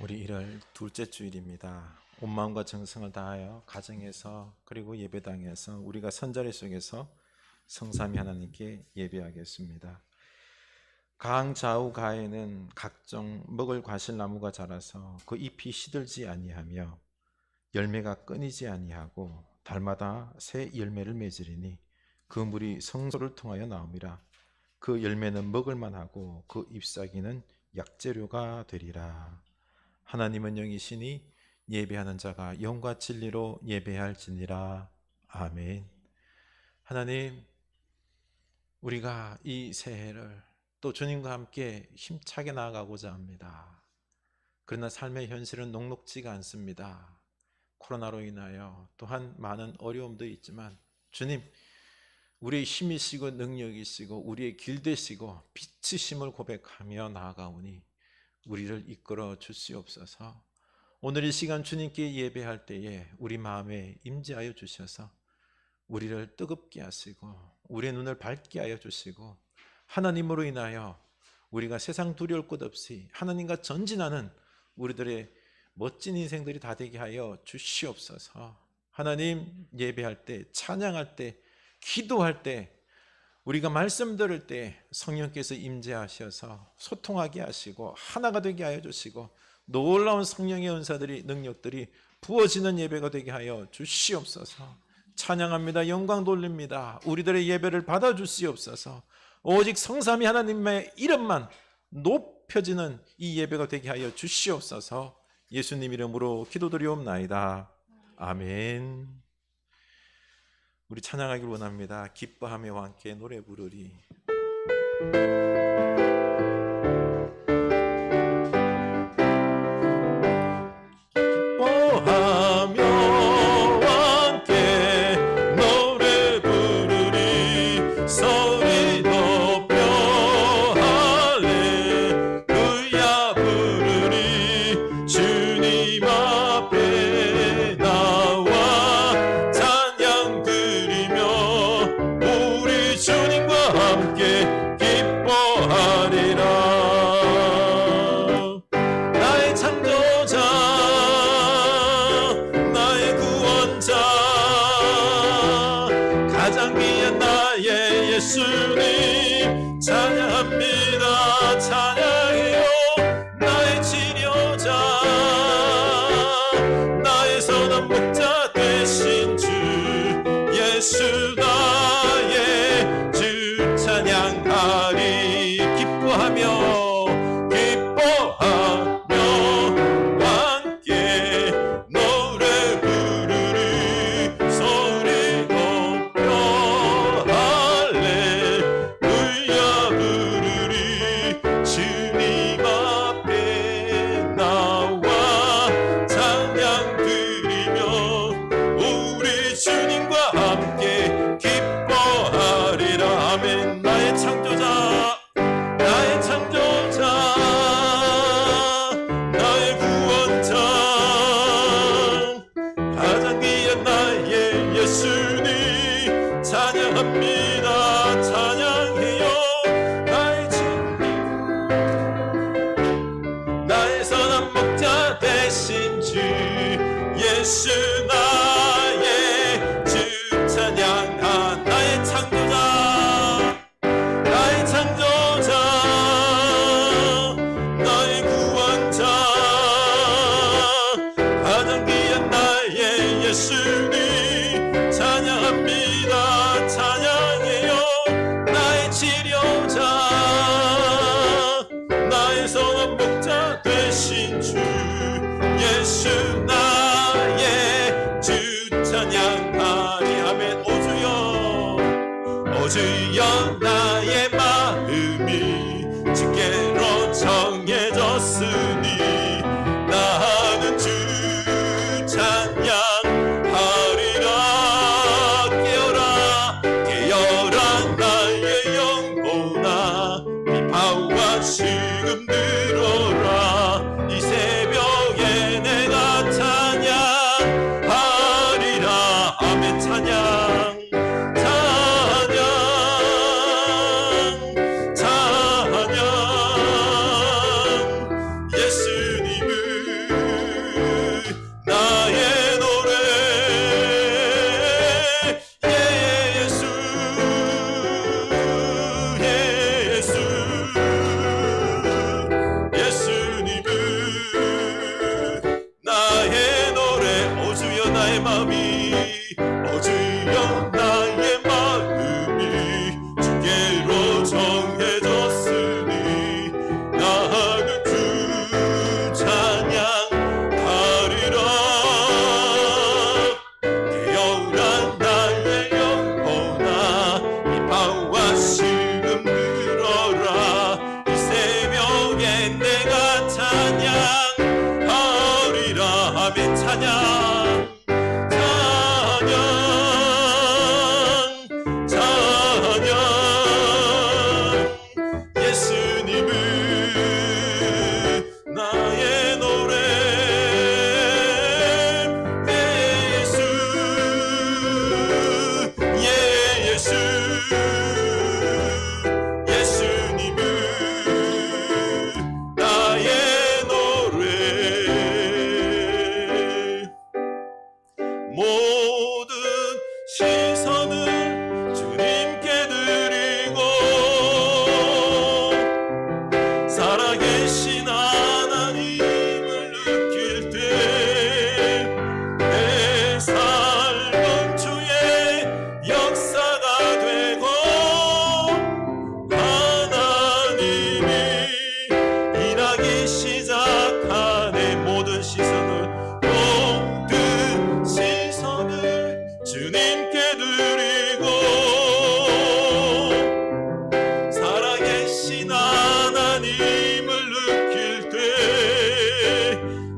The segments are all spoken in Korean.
우리 1월 둘째 주일입니다. 온 마음과 정성을 다하여 가정에서 그리고 예배당에서 우리가 선자리 속에서 성삼위 하나님께 예배하겠습니다. 강 좌우 가에는 각종 먹을 과실나무가 자라서 그 잎이 시들지 아니하며 열매가 끊이지 아니하고 달마다 새 열매를 맺으리니 그 물이 성소를 통하여 나옵니다. 그 열매는 먹을만하고 그 잎사귀는 약재료가 되리라. 하나님은 영이시니 예배하는 자가 영과 진리로 예배할지니라. 아멘. 하나님, 우리가 이 새해를 또 주님과 함께 힘차게 나아가고자 합니다. 그러나 삶의 현실은 녹록지가 않습니다. 코로나로 인하여 또한 많은 어려움도 있지만 주님, 우리의 힘이시고 능력이시고 우리의 길 되시고 빛이심을 고백하며 나아가오니 우리를 이끌어 주시옵소서. 오늘 이 시간 주님께 예배할 때에 우리 마음에 임재하여 주셔서 우리를 뜨겁게 하시고 우리의 눈을 밝게 하여 주시고 하나님으로 인하여 우리가 세상 두려울 것 없이 하나님과 전진하는 우리들의 멋진 인생들이 다 되게 하여 주시옵소서. 하나님, 예배할 때, 찬양할 때, 기도할 때, 우리가 말씀 들을 때 성령께서 임재하셔서 소통하게 하시고 하나가 되게 하여 주시고 놀라운 성령의 은사들이, 능력들이 부어지는 예배가 되게 하여 주시옵소서. 찬양합니다. 영광 돌립니다. 우리들의 예배를 받아 주시옵소서. 오직 성삼위 하나님의 이름만 높여지는 이 예배가 되게 하여 주시옵소서. 예수님 이름으로 기도드리옵나이다. 아멘. 우리 찬양하길 원합니다. 기뻐하며 함께 노래 부르리. 기뻐하며 함께 노래 부르리. 소리 높여 할렐루야 부르리. 주님 앞에 나와 찬양 드리며 우리 주님과 함께 기뻐하리라. 나의 창조자, 나의 구원자, 가장 귀한 나의 예수님 찬양합니다. 찬양해요. 나의 치료자, 나의 선한 목자 되신 주 예수 나의 주 찬양하리. 기뻐하며 함께 노래 부르리. 소리 높여 할렐루야 부르리. 주님 앞에 나와 찬양 드리며 우리 주님과 함께 기뻐하리라. 아멘. 나의 창조자, 나의 창조자, 나의 구원자, 가장 귀한 나의 예수님 찬양합니다. 찬양해요. 나의 주님, 나의 선한 목자 되신 주 예수 나의 주 찬양하. 나의 창조자, 나의 창조자, 나의 구원자, 가장 귀한 나의 예수님 찬양합니다. 찬양해요. 나의 치료자, 나의 선한 목자 되신 주 예수 나의 맘이 어지러운 나의 마음이 주께로 정해졌으니 나는 그 찬양하리라. 깨어난 나의 영혼아 이 밤과 지금 들어라. 이 새벽에 내가 찬양하리라. 아멘. 찬양 나의 노래. 예수 예수 예수님은 나의 노래. 모든 시선을 주님께 드리고 살아계신 하나님을 느낄 때 내 삶은 주의 역사가 되고 하나님이 일하기 시작하네. 모든 시선을 주님께 드리고 살아계신 하나님을 느낄 때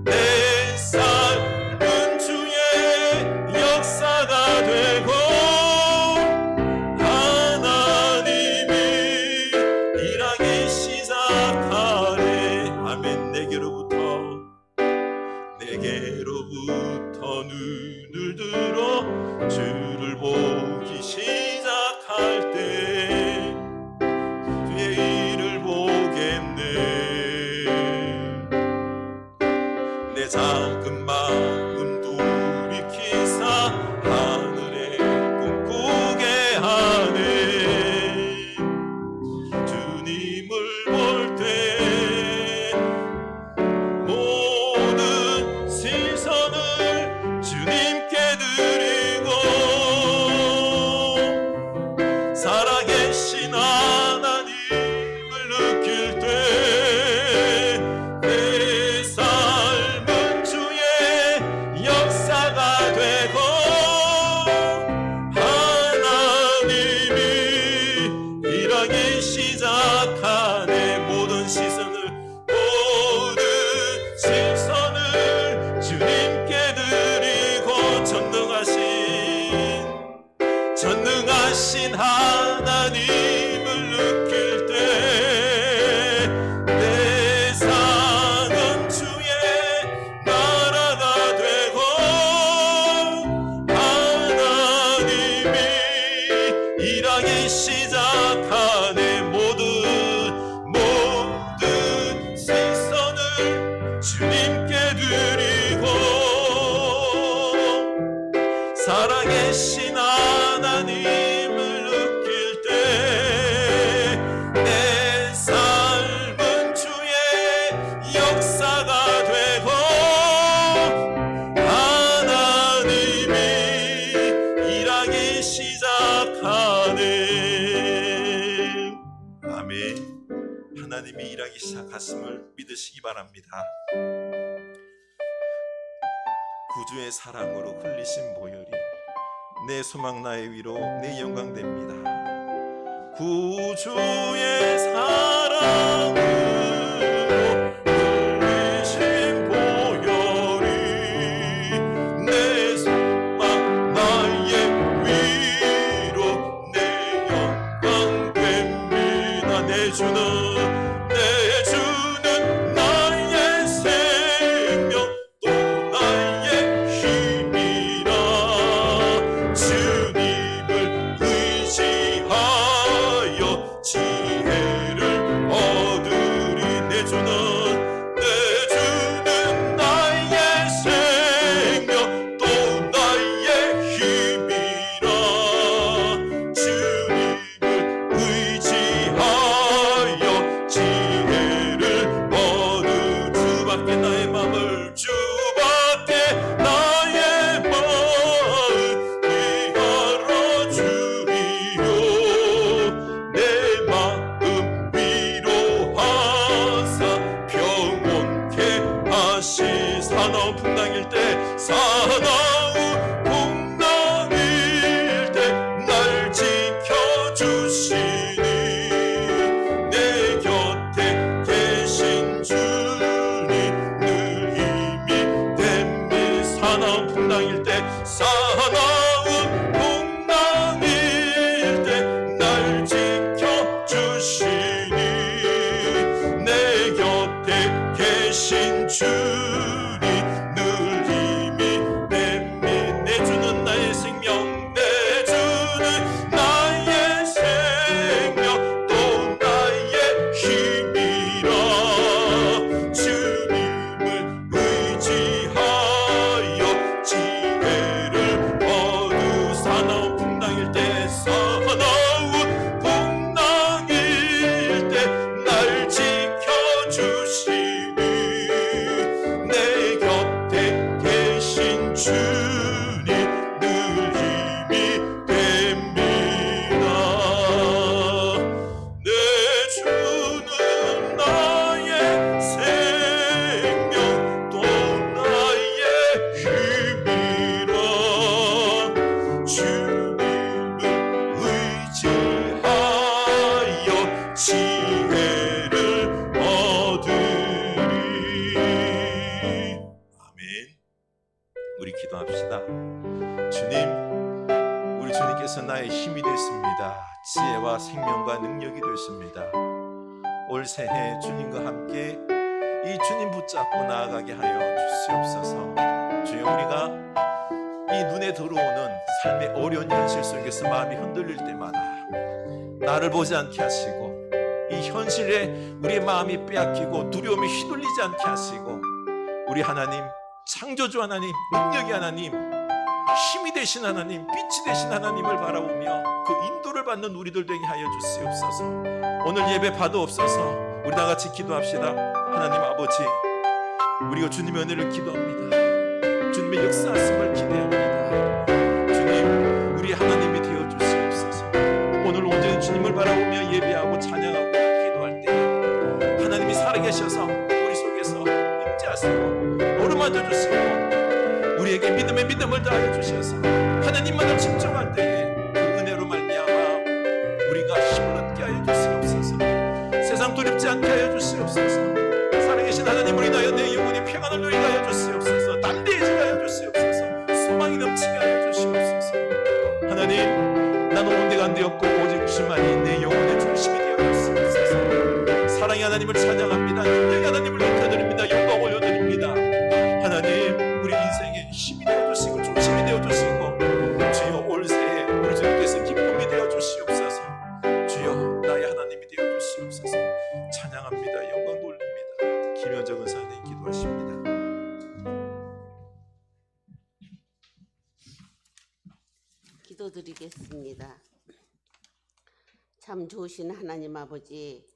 내 삶은 주의 역사가 되고 하나님이 일하기 시작하네. 아멘. 내게로부터 눈을 들어 주를 보기 시작할 때 주의 일을 보겠네. 내 작은 마음 돌이키사 하늘에 꿈꾸게 하네. 주님을 볼 때 모든 시선을 주님께 드리고 살아계신 하나님을 느낄 때 내 삶은 주의 역사가 되고 하나님이 일하기 시작하네. 모든 시선을 주님께 드리고 전능하신 하나님을 느낄 때 내 삶은 주의 나라가 되고 하나님이 일하기 시작하네. 모든 시선을 주님께 드리고 살아계신 하나님을 느낄 때 내 삶은 주의 역사가 되고 하나님이 일하기 시작하네. 아멘. 하나님이 일하기 시작했음을 믿으시기 바랍니다. 구주의 사랑으로 흘리신 보혈이 내 소망 나의 위로 내 영광 됩니다. 구주의 사랑으로 흘리신 보혈이 내 소망 나의 위로 내 영광 됩니다. 내 주는 나의 생명 또 나의 힘이라. 주님을 의지하여 지혜를 얻으리. 사나운 풍랑일 때 사나운 풍랑일 때 날 지켜주시니 내 곁에 계신 주님 늘 힘이 됩니다. 내 주는 나의 생명, 내 주는 나의 생명 또 나의 힘이라. 주님을 의지하여 지혜를 얻으. 사나운 풍랑일 때 사나운 풍랑일 때 날 지켜주시니 내 곁에 계신 주님 늘 힘이 됩니다. 내 주는 나의 생명 또 나의 힘이라. 주님을 의지하여 지혜를 얻으리. 아멘. 우리 기도합시다. 주님, 우리 주님께서 나의 힘이 됐습니다. 지혜와 생명과 능력이 됐습니다. 올 새해 주님과 함께 이 주님 붙잡고 나아가게 하여 주시옵소서. 주여, 우리가 이 눈에 들어오는 삶의 어려운 현실 속에서 마음이 흔들릴 때마다 나를 보지 않게 하시고 이 현실에 우리의 마음이 빼앗기고 두려움이 휘둘리지 않게 하시고 우리 하나님, 창조주 하나님, 능력의 하나님, 힘이 되신 하나님, 빛이 되신 하나님을 바라보며 그 인도를 받는 우리들 되게 하여 주시옵소서. 오늘 예배 받아옵소서. 우리 다 같이 기도합시다. 하나님 아버지, 우리가 주님의 은혜를 기도합니다. 주님의 역사하심을 기대합니다. 주님, 우리 하나님이 되어 주시옵소서. 오늘 온전히 주님을 바라보며 예배하고 찬양하고 기도할 때 하나님이 살아계셔서 우리 속에서 임재하시고 어루만져 주시고 우리에게 믿음의 믿음을 다하여 주셔서 하나님만을 집중할 때에 그 은혜로 말미암아 우리가 힘을 얻게 하여 주시옵소서. 세상 두렵지 않게 하여 주시옵소서. 살아계신 하나님, 우리 나여 내 영혼의 평안을 누리게 하여 주시옵소서. 담대해지게 하여 주시옵소서. 소망이 넘치게 하여 주시옵소서. 하나님, 나는 온데가 안 되었고 오직 주만이 내 영혼의 중심이 되어 주시옵소서. 사랑의 하나님을 찬양합니다. 능력의 하나님을 높여드립니다. 영광 올려드립니다. 하나님, 우리 인생의 힘이 되어주시고 중심이 되어주시고 주여, 올 새해 우리 주님께서 기쁨이 되어주시옵소서. 주여, 나의 하나님이 되어주시옵소서. 찬양합니다. 영광 돌립니다. 김현정 은사님 기도하십니다. 기도드리겠습니다. 참 좋으신 하나님 아버지,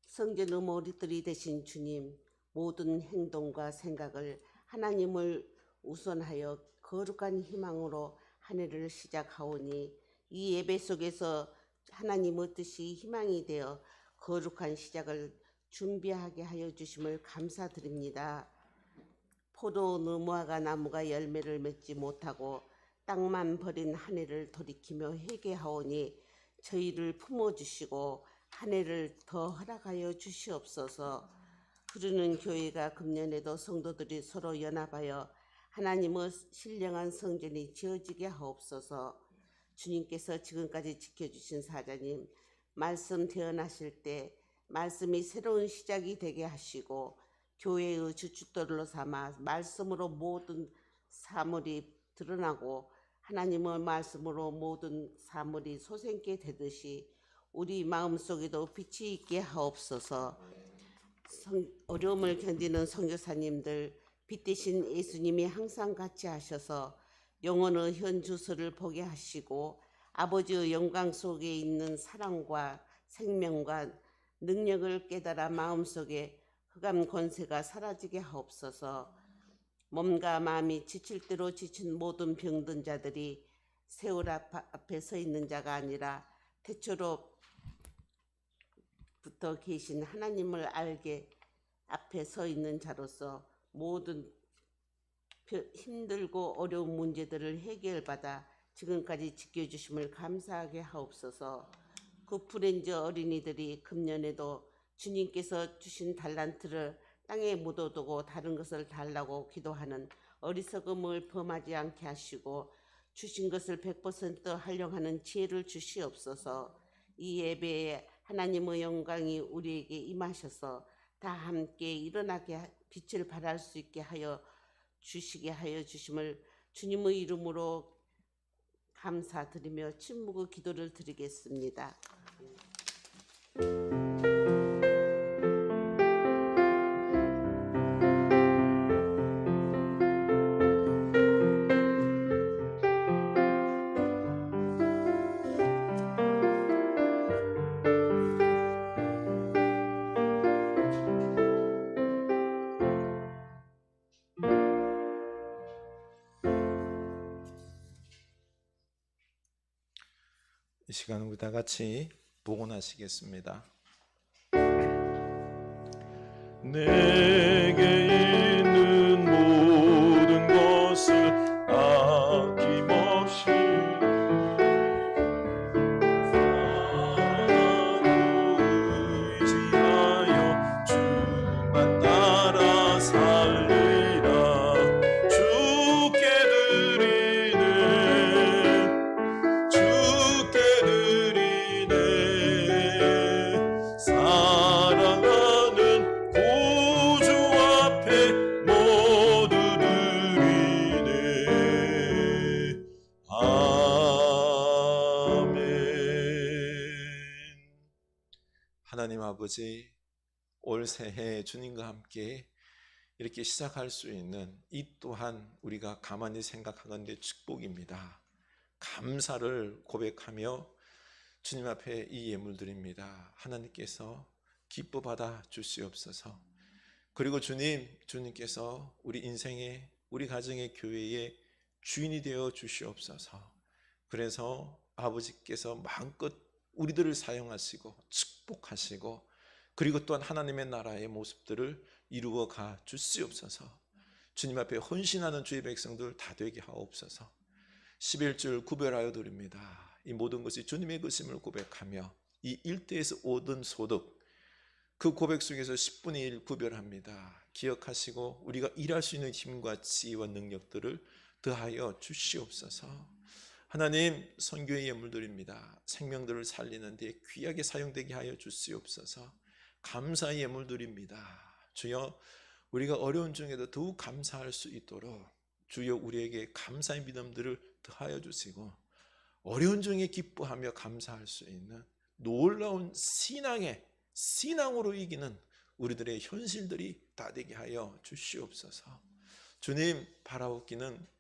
성전 어머니들이 되신 주님, 모든 행동과 생각을 하나님을 우선하여 거룩한 희망으로 한 해를 시작하오니 이 예배 속에서 하나님의 뜻이 희망이 되어 거룩한 시작을 준비하게 하여 주심을 감사드립니다. 포도 너무화과 나무가 열매를 맺지 못하고 땅만 버린 한 해를 돌이키며 회개하오니 저희를 품어주시고 한 해를 더 허락하여 주시옵소서. 부르는 교회가 금년에도 성도들이 서로 연합하여 하나님의 신령한 성전이 지어지게 하옵소서. 주님께서 지금까지 지켜주신 사자님, 말씀 태어나실 때 말씀이 새로운 시작이 되게 하시고 교회의 주춧돌로 삼아 말씀으로 모든 사물이 드러나고 하나님의 말씀으로 모든 사물이 솟게 되듯이 우리 마음속에도 빛이 있게 하옵소서. 어려움을 견디는 선교사님들, 빛 대신 예수님이 항상 같이 하셔서 영혼의 현주소를 보게 하시고 아버지의 영광 속에 있는 사랑과 생명과 능력을 깨달아 마음속에 흑암 권세가 사라지게 하옵소서. 몸과 마음이 지칠 대로 지친 모든 병든 자들이 세월 앞에 서 있는 자가 아니라 태초로부터 계신 하나님을 알게 앞에 서 있는 자로서 모든 힘들고 어려운 문제들을 해결받아 지금까지 지켜주심을 감사하게 하옵소서. 그 프렌즈 어린이들이 금년에도 주님께서 주신 달란트를 땅에 묻어두고 다른 것을 달라고 기도하는 어리석음을 범하지 않게 하시고 주신 것을 100% 활용하는 지혜를 주시옵소서. 이 예배에 하나님의 영광이 우리에게 임하셔서 다 함께 일어나게 빛을 발할 수 있게 하여 주시게 하여 주심을 주님의 이름으로 감사드리며 침묵의 기도를 드리겠습니다. 이 시간 우리 다 같이 복원하시겠습니다. 내게 있는 모든 것을 아낌없이 사랑으로 의지하여 주만 따라 살리라. 주께 드리네 사랑하는 구주 앞에 모두 드리네. 아멘. 하나님 아버지, 올 새해 주님과 함께 이렇게 시작할 수 있는 이 또한 우리가 가만히 생각하건대 축복입니다. 감사를 고백하며 주님 앞에 이 예물 드립니다. 하나님께서 기뻐 받아 주시옵소서. 그리고 주님께서 우리 인생의, 우리 가정의, 교회의 주인이 되어 주시옵소서. 그래서 아버지께서 마음껏 우리들을 사용하시고 축복하시고 그리고 또한 하나님의 나라의 모습들을 이루어 가 주시옵소서. 주님 앞에 헌신하는 주의 백성들 다 되게 하옵소서. 11줄 구별하여 드립니다. 이 모든 것이 주님의 것임을 고백하며 이 일대에서 오던 소득, 그 고백 속에서 10분의 1 구별합니다. 기억하시고 우리가 일할 수 있는 힘과 지혜와 능력들을 더하여 주시옵소서. 하나님, 선교의 예물 드립니다. 생명들을 살리는 데 귀하게 사용되게 하여 주시옵소서. 감사의 예물 드립니다. 주여, 우리가 어려운 중에도 더욱 감사할 수 있도록 주여 우리에게 감사의 믿음들을 더하여 주시고 어려운 중에 기뻐하며 감사할 수 있는 놀라운 신앙으로 이기는 우리들의 현실들이 다 되게 하여 주시옵소서. 주님, 바라옵기는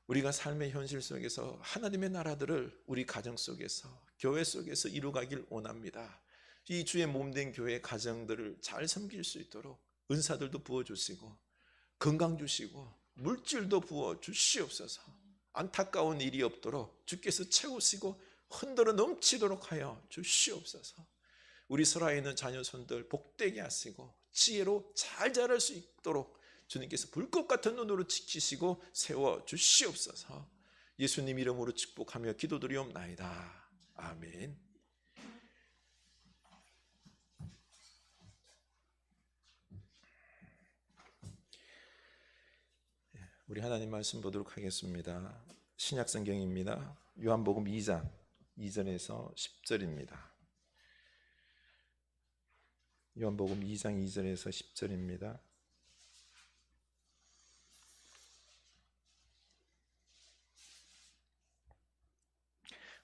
우리가 삶의 현실 속에서 하나님의 나라들을 우리 가정 속에서, 교회 속에서 이루가길 원합니다. 이 주의 몸된 교회 가정들을 잘 섬길 수 있도록 은사들도 부어주시고 건강 주시고 물질도 부어 주시옵소서. 안타까운 일이 없도록 주께서 채우시고 흔들어 넘치도록 하여 주시옵소서. 우리 살아있는 자녀손들 복되게 하시고 지혜로 잘 자랄 수 있도록 주님께서 불꽃 같은 눈으로 지키시고 세워 주시옵소서. 예수님 이름으로 축복하며 기도드리옵나이다. 아멘. 우리 하나님 말씀 보도록 하겠습니다. 신약 성경입니다. 요한복음 2장 2절에서 10절입니다. 요한복음 2장 2절에서 10절입니다.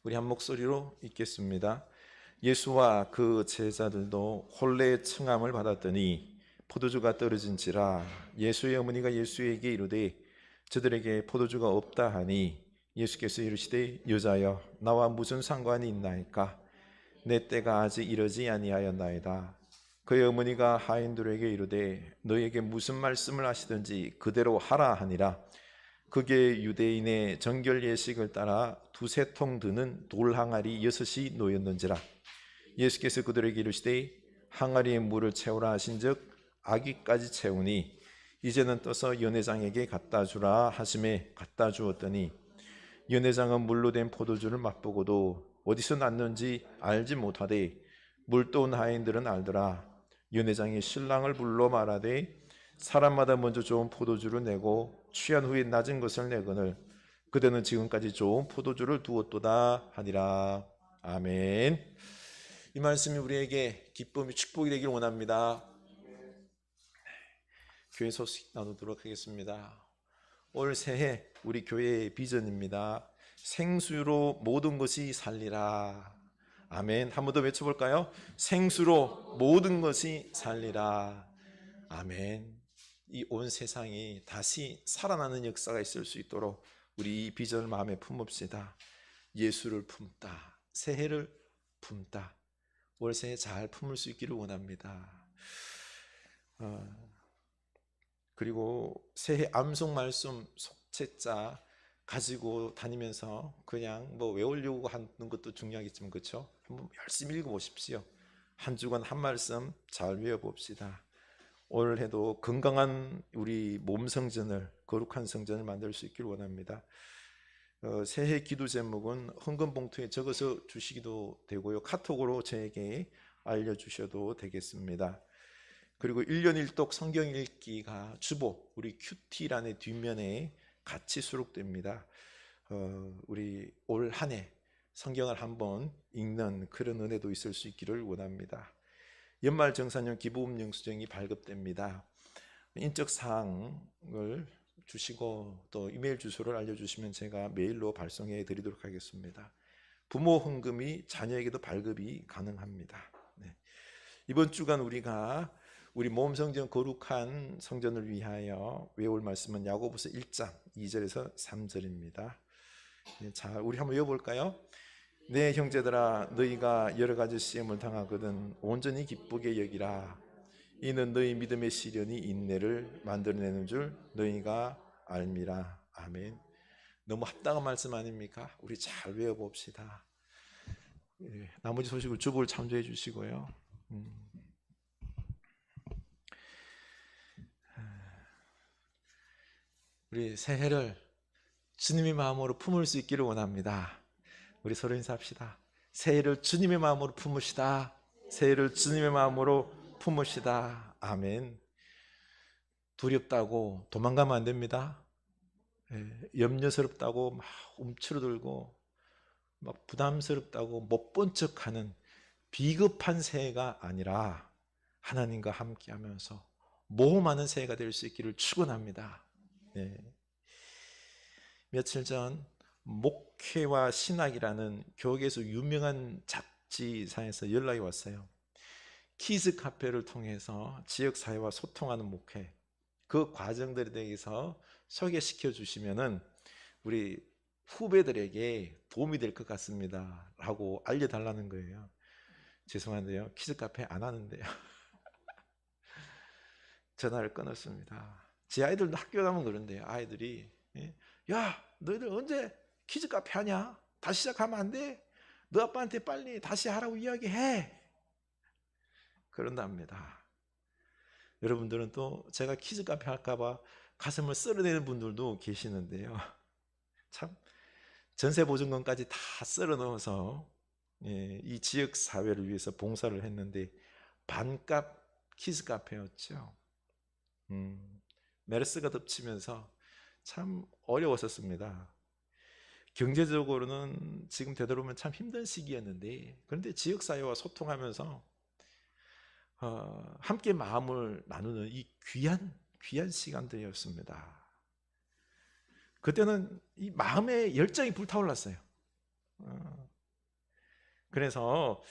우리 한 목소리로 읽겠습니다. 예수와 그 제자들도 혼례의 청함을 받았더니 포도주가 떨어진지라. 예수의 어머니가 예수에게 이르되 저들에게 포도주가 없다 하니 예수께서 이르시되 여자여 나와 무슨 상관이 있나이까? 내 때가 아직 이르지 아니하였나이다. 그의 어머니가 하인들에게 이르되 너에게 무슨 말씀을 하시든지 그대로 하라 하니라. 그게 유대인의 정결 예식을 따라 2-3통 드는 돌 항아리 6이 놓였는지라. 예수께서 그들에게 이르시되 항아리에 물을 채우라 하신즉 아기까지 채우니 이제는 떠서 연회장에게 갖다 주라 하심에 갖다 주었더니 연회장은 물로 된 포도주를 맛보고도 어디서 났는지 알지 못하되 물 떠온 하인들은 알더라. 연회장이 신랑을 불러 말하되 사람마다 먼저 좋은 포도주를 내고 취한 후에 낮은 것을 내거늘 그대는 지금까지 좋은 포도주를 두었도다 하니라. 아멘. 이 말씀이 우리에게 기쁨이 축복이 되길 원합니다. 교회 소식 나누도록 하겠습니다. 올 새해 우리 교회의 비전입니다. 생수로 모든 것이 살리라. 아멘. 한 번 더 외쳐볼까요? 생수로 모든 것이 살리라. 아멘. 이 온 세상이 다시 살아나는 역사가 있을 수 있도록 우리 이 비전을 마음에 품읍시다. 예수를 품다, 새해를 품다. 올 새해 잘 품을 수 있기를 원합니다. 그리고 새해 암송 말씀 속죄자 가지고 다니면서 그냥 뭐 외우려고 하는 것도 중요하겠지만, 그렇죠? 한번 열심히 읽어보십시오. 한 주간 한 말씀 잘 외워봅시다. 올해도 건강한 우리 몸 성전을, 거룩한 성전을 만들 수 있기를 원합니다. 새해 기도 제목은 헌금 봉투에 적어서 주시기도 되고요, 카톡으로 저에게 알려주셔도 되겠습니다. 그리고 1년 1독 성경 읽기가 주보 우리 큐티란의 뒷면에 같이 수록됩니다. 우리 올 한 해 성경을 한번 읽는 그런 은혜도 있을 수 있기를 원합니다. 연말 정산형 기부금 영수증이 발급됩니다. 인적 사항을 주시고 또 이메일 주소를 알려주시면 제가 메일로 발송해 드리도록 하겠습니다. 부모 헌금이 자녀에게도 발급이 가능합니다. 네. 이번 주간 우리가 우리 몸 성전 거룩한 성전을 위하여 외울 말씀은 야고보서 1장 2절에서 3절입니다. 자, 우리 한번 외워볼까요? 내 형제들아, 너희가 여러 가지 시험을 당하거든 온전히 기쁘게 여기라. 이는 너희 믿음의 시련이 인내를 만들어내는 줄 너희가 알미라. 아멘. 너무 합당한 말씀 아닙니까? 우리 잘 외워봅시다. 나머지 소식을 주보를 참조해 주시고요. 우리 새해를 주님의 마음으로 품을 수 있기를 원합니다. 우리 서로 인사합시다. 새해를 주님의 마음으로 품으시다. 새해를 주님의 마음으로 품으시다. 아멘. 두렵다고 도망가면 안 됩니다. 염려스럽다고 막 움츠러들고 막 부담스럽다고 못 본 척하는 비겁한 새해가 아니라 하나님과 함께하면서 모험하는 새해가 될 수 있기를 축원합니다. 며칠 전 목회와 신학이라는 교계에서 유명한 잡지사에서 연락이 왔어요. 키즈 카페를 통해서 지역사회와 소통하는 목회, 그 과정들에 대해서 소개시켜 주시면은 우리 후배들에게 도움이 될 것 같습니다 라고 알려달라는 거예요. 죄송한데요, 키즈 카페 안 하는데요. 전화를 끊었습니다. 제 아이들도 학교 가면 그런데요. 아이들이 야, 너희들 언제 키즈 카페 하냐? 다시 시작하면 안 돼? 너 아빠한테 빨리 다시 하라고 이야기해. 그런답니다. 여러분들은 또 제가 키즈 카페 할까 봐 가슴을 쓸어내는 분들도 계시는데요. 참 전세보증금까지 다 쓸어 넣어서 이 지역 사회를 위해서 봉사를 했는데 반값 키즈 카페였죠. 메르스가 덮치면서 참 어려웠었습니다. 경제적으로는 지금 되돌아보면 참 힘든 시기였는데, 그런데 지역사회와 소통하면서 함께 마음을 나누는 이 귀한 시간들이었습니다. 그때는 이 마음의 열정이 불타올랐어요. 그래서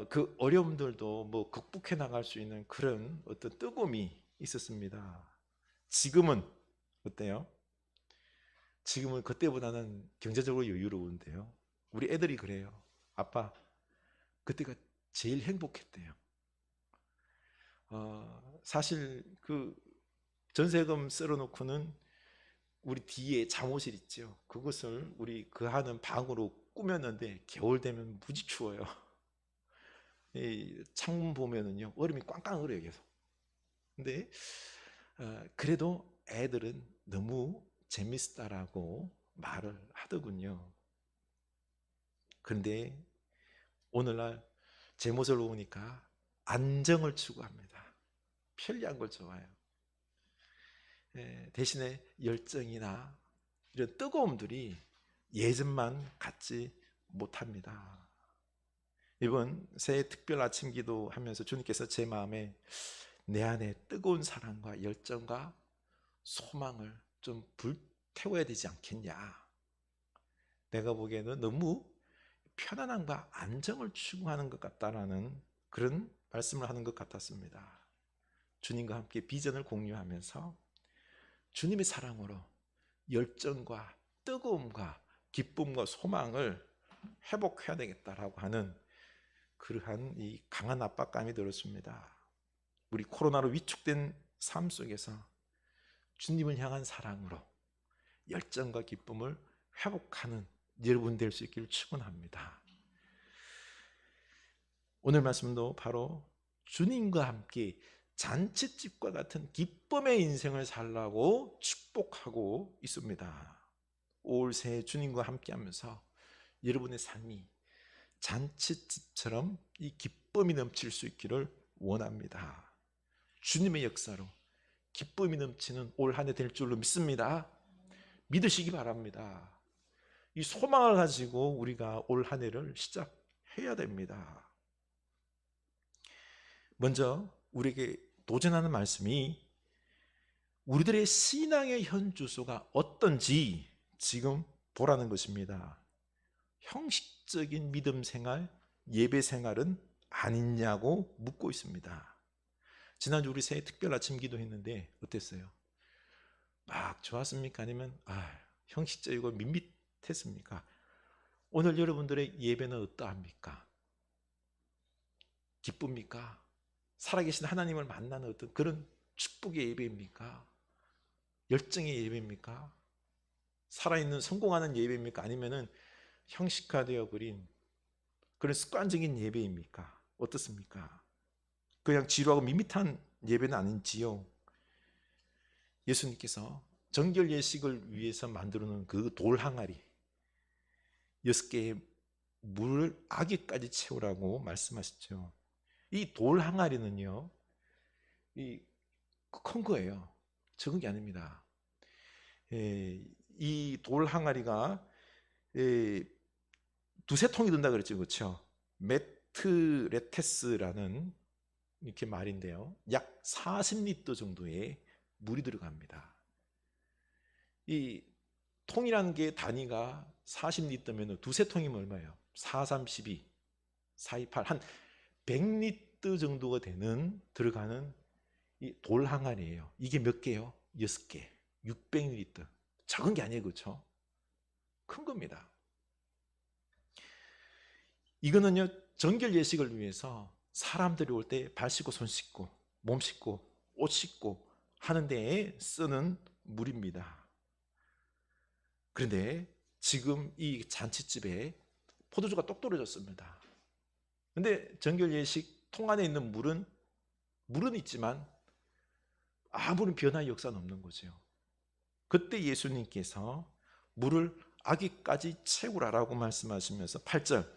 그 어려움들도 뭐 극복해 나갈 수 있는 그런 어떤 뜨거움이 있었습니다. 지금은 어때요? 지금은 그때보다는 경제적으로 여유로운데요. 우리 애들이 그래요. 아빠, 그때가 제일 행복했대요. 사실 그 전세금 쓸어놓고는 우리 뒤에 잠옷실 있죠. 그것을 우리 그 하는 방으로 꾸몄는데 겨울 되면 무지 추워요. 이 창문 보면은요, 얼음이 꽝꽝 얼어요, 계속. 근데 그래도 애들은 너무 재밌다라고 말을 하더군요. 그런데 오늘날 제 모습을 보니까 안정을 추구합니다. 편리한 걸 좋아해요. 대신에 열정이나 이런 뜨거움들이 예전만 같지 못합니다. 이번 새해 특별 아침 기도하면서 주님께서 제 마음에 내 안에 뜨거운 사랑과 열정과 소망을 좀 불태워야 되지 않겠냐. 내가 보기에는 너무 편안함과 안정을 추구하는 것 같다라는 그런 말씀을 하는 것 같았습니다. 주님과 함께 비전을 공유하면서 주님의 사랑으로 열정과 뜨거움과 기쁨과 소망을 회복해야 되겠다라고 하는 그러한 이 강한 압박감이 들었습니다. 우리 코로나로 위축된 삶 속에서 주님을 향한 사랑으로 열정과 기쁨을 회복하는 여러분 될 수 있기를 축원합니다. 오늘 말씀도 바로 주님과 함께 잔치집과 같은 기쁨의 인생을 살라고 축복하고 있습니다. 올 새해 주님과 함께하면서 여러분의 삶이 잔치집처럼 이 기쁨이 넘칠 수 있기를 원합니다. 주님의 역사로 기쁨이 넘치는 올 한 해 될 줄로 믿습니다. 믿으시기 바랍니다. 이 소망을 가지고 우리가 올 한 해를 시작해야 됩니다. 먼저 우리에게 도전하는 말씀이 우리들의 신앙의 현주소가 어떤지 지금 보라는 것입니다. 형식적인 믿음 생활, 예배 생활은 아니냐고 묻고 있습니다. 지난주 우리 새해 특별 아침 기도했는데 어땠어요? 막 좋았습니까? 아니면 형식적이고 밋밋했습니까? 오늘 여러분들의 예배는 어떠합니까? 기쁩니까? 살아계신 하나님을 만나는 어떤 그런 축복의 예배입니까? 열정의 예배입니까? 살아있는 성공하는 예배입니까? 아니면은 형식화되어 버린 그런 습관적인 예배입니까? 어떻습니까? 그냥 지루하고 밋밋한 예배는 아닌지요. 예수님께서 정결 예식을 위해서 만들어 놓은 그 돌 항아리 6개의 물을 아기까지 채우라고 말씀하셨죠. 이 돌 항아리는요, 큰 거예요. 적은 게 아닙니다. 이 돌 항아리가 두세 통이 든다 그랬죠, 그렇죠? 메트레테스라는 이렇게 말인데요, 약 40리터 정도의 물이 들어갑니다. 이 통이라는 게 단위가 40리터면 두세 통이면 얼마예요? 4, 32, 4, 2, 8, 한 100리터 정도가 되는 들어가는 이 돌 항아리예요. 이게 몇 개요? 6개, 600리터. 작은 게 아니에요, 그렇죠? 큰 겁니다. 이거는요, 정결 예식을 위해서 사람들이 올 때 발 씻고 손 씻고 몸 씻고 옷 씻고 하는 데에 쓰는 물입니다. 그런데 지금 이 잔치집에 포도주가 똑 떨어졌습니다. 근데 정결 예식 통 안에 있는 물은 있지만 아무런 변화의 역사는 없는 거죠. 그때 예수님께서 물을 아기까지 채우라라고 말씀하시면서 8절,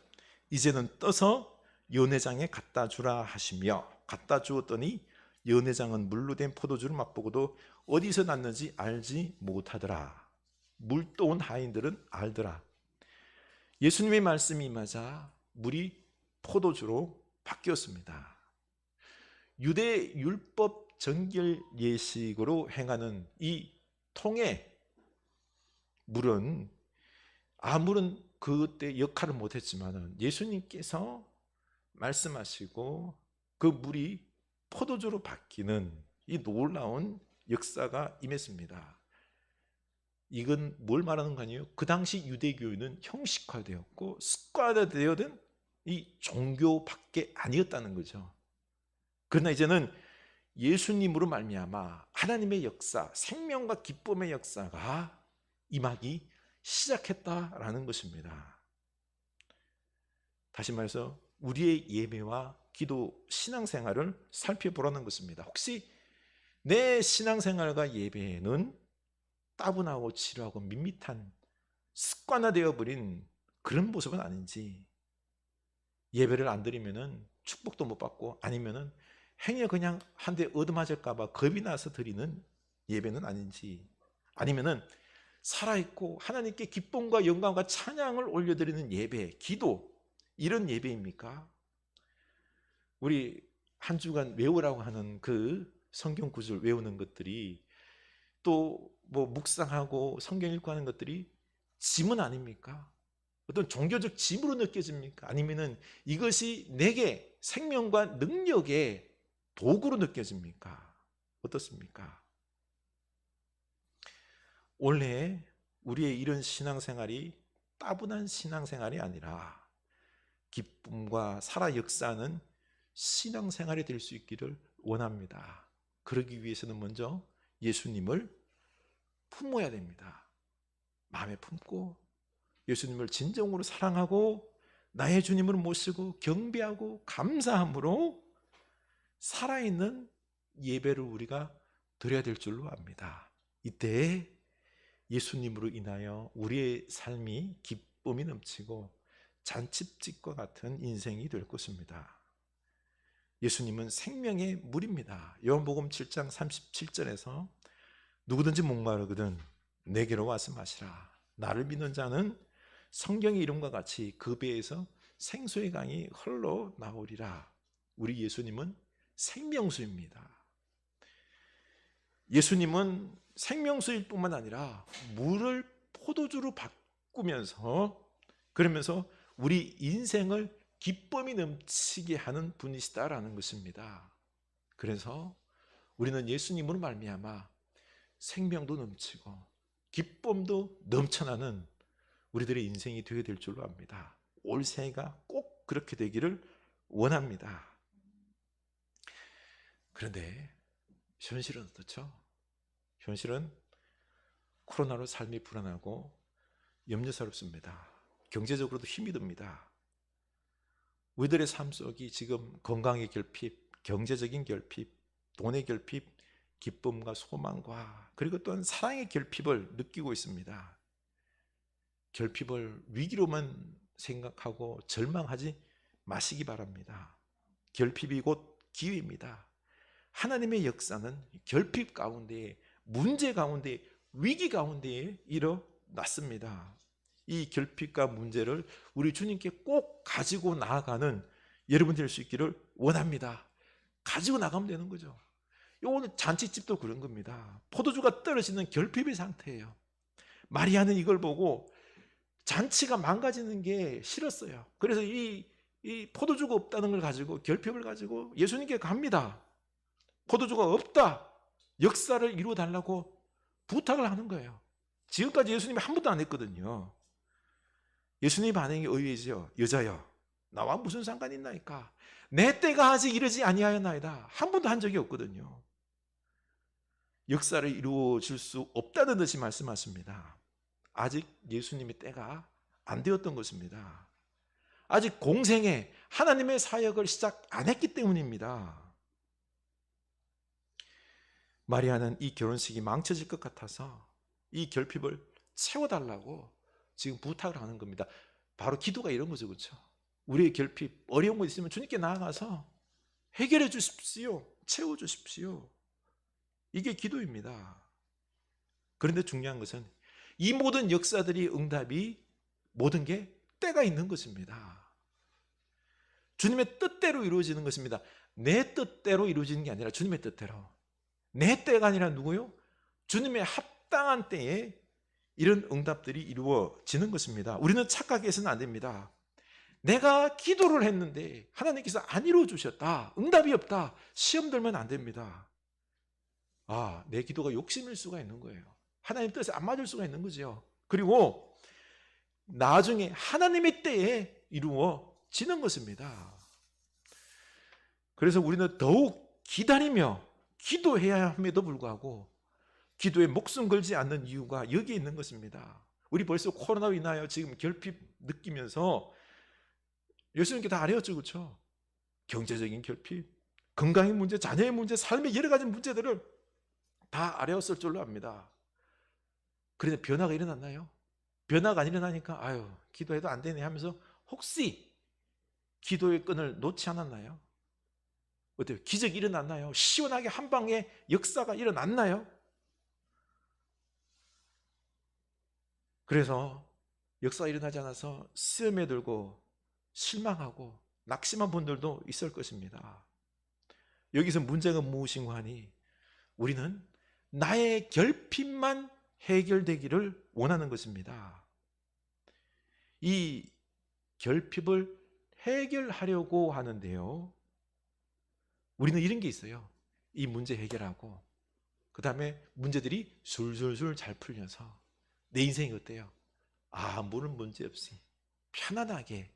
이제는 떠서 연회장에 갖다 주라 하시며 갖다 주었더니 연회장은 물로 된 포도주를 맛보고도 어디서 났는지 알지 못하더라. 물 떠온 하인들은 알더라. 예수님의 말씀이 임하자 물이 포도주로 바뀌었습니다. 유대 율법 정결 예식으로 행하는 이 통의 물은 아무런 그때 역할을 못했지만 예수님께서 말씀하시고 그 물이 포도주로 바뀌는 이 놀라운 역사가 임했습니다. 이건 뭘 말하는 거 아니에요? 그 당시 유대교회는 형식화되었고 습관화되어든 이 종교밖에 아니었다는 거죠. 그러나 이제는 예수님으로 말미암아 하나님의 역사, 생명과 기쁨의 역사가 임하기 시작했다라는 것입니다. 다시 말해서 우리의 예배와 기도, 신앙생활을 살펴보라는 것입니다. 혹시 내 신앙생활과 예배에는 따분하고 지루하고 밋밋한 습관화되어 버린 그런 모습은 아닌지, 예배를 안 드리면은 축복도 못 받고 아니면은 행여 그냥 한 대 얻어맞을까 봐 겁이 나서 드리는 예배는 아닌지, 아니면은 살아있고 하나님께 기쁨과 영광과 찬양을 올려드리는 예배, 기도, 이런 예배입니까? 우리 한 주간 외우라고 하는 그 성경 구절 외우는 것들이, 또 뭐 묵상하고 성경 읽고 하는 것들이 짐은 아닙니까? 어떤 종교적 짐으로 느껴집니까? 아니면은 이것이 내게 생명과 능력의 도구로 느껴집니까? 어떻습니까? 원래 우리의 이런 신앙생활이 따분한 신앙생활이 아니라 기쁨과 살아 역사하는 신앙생활이 될 수 있기를 원합니다. 그러기 위해서는 먼저 예수님을 품어야 됩니다. 마음에 품고 예수님을 진정으로 사랑하고 나의 주님으로 모시고 경배하고 감사함으로 살아있는 예배를 우리가 드려야 될 줄로 압니다. 이때 예수님으로 인하여 우리의 삶이 기쁨이 넘치고 잔치집과 같은 인생이 될 것입니다. 예수님은 생명의 물입니다. 요한복음 7장 37절에서 누구든지 목마르거든 내게로 와서 마시라. 나를 믿는 자는 성경의 이름과 같이 그 배에서 생수의 강이 흘러 나오리라. 우리 예수님은 생명수입니다. 예수님은 생명수일 뿐만 아니라 물을 포도주로 바꾸면서, 그러면서 우리 인생을 기쁨이 넘치게 하는 분이시다라는 것입니다. 그래서 우리는 예수님으로 말미암아 생명도 넘치고 기쁨도 넘쳐나는 우리들의 인생이 되어야 될 줄로 압니다. 올 새해가 꼭 그렇게 되기를 원합니다. 그런데 현실은 어떻죠? 현실은 코로나로 삶이 불안하고 염려스럽습니다. 경제적으로도 힘이 듭니다. 우리들의 삶 속이 지금 건강의 결핍, 경제적인 결핍, 돈의 결핍, 기쁨과 소망과 그리고 또한 사랑의 결핍을 느끼고 있습니다. 결핍을 위기로만 생각하고 절망하지 마시기 바랍니다. 결핍이 곧 기회입니다. 하나님의 역사는 결핍 가운데, 문제 가운데, 위기 가운데 일어났습니다. 이 결핍과 문제를 우리 주님께 꼭 가지고 나아가는 여러분 될 수 있기를 원합니다. 가지고 나가면 되는 거죠. 오늘 잔치집도 그런 겁니다. 포도주가 떨어지는 결핍의 상태예요. 마리아는 이걸 보고 잔치가 망가지는 게 싫었어요. 그래서 이 포도주가 없다는 걸 가지고, 결핍을 가지고 예수님께 갑니다. 포도주가 없다, 역사를 이루어 달라고 부탁을 하는 거예요. 지금까지 예수님이 한 번도 안 했거든요. 예수님 반응이 의외죠. 여자여, 나와 무슨 상관이 있나이까? 내 때가 아직 이르지 아니하였나이다. 한 번도 한 적이 없거든요. 역사를 이루어질 수 없다는 듯이 말씀하십니다. 아직 예수님의 때가 안 되었던 것입니다. 아직 공생에 하나님의 사역을 시작 안 했기 때문입니다. 마리아는 이 결혼식이 망쳐질 것 같아서 이 결핍을 채워달라고 지금 부탁을 하는 겁니다. 바로 기도가 이런 거죠, 그렇죠? 우리의 결핍, 어려운 거 있으면 주님께 나아가서 해결해 주십시오, 채워 주십시오. 이게 기도입니다. 그런데 중요한 것은 이 모든 역사들이, 응답이, 모든 게 때가 있는 것입니다. 주님의 뜻대로 이루어지는 것입니다. 내 뜻대로 이루어지는 게 아니라 주님의 뜻대로. 내 때가 아니라 누구요? 주님의 합당한 때에 이런 응답들이 이루어지는 것입니다. 우리는 착각해서는 안 됩니다. 내가 기도를 했는데 하나님께서 안 이루어 주셨다, 응답이 없다, 시험 들면 안 됩니다. 내 기도가 욕심일 수가 있는 거예요. 하나님 뜻에 안 맞을 수가 있는 거죠. 그리고 나중에 하나님의 때에 이루어지는 것입니다. 그래서 우리는 더욱 기다리며 기도해야 함에도 불구하고 기도에 목숨 걸지 않는 이유가 여기에 있는 것입니다. 우리 벌써 코로나로 인하여 지금 결핍 느끼면서 예수님께 다 아뢰었죠, 그렇죠? 경제적인 결핍, 건강의 문제, 자녀의 문제, 삶의 여러 가지 문제들을 다 아뢰었을 줄로 압니다. 그런데 변화가 일어났나요? 변화가 안 일어나니까 기도해도 안 되네 하면서 혹시 기도의 끈을 놓지 않았나요? 어때요? 기적이 일어났나요? 시원하게 한 방에 역사가 일어났나요? 그래서 역사가 일어나지 않아서 시험에 들고 실망하고 낙심한 분들도 있을 것입니다. 여기서 문제가 무엇인가 하니 우리는 나의 결핍만 해결되기를 원하는 것입니다. 이 결핍을 해결하려고 하는데요, 우리는 이런 게 있어요. 이 문제 해결하고 그 다음에 문제들이 술술술 잘 풀려서 내 인생이 어때요? 아무런 문제 없이 편안하게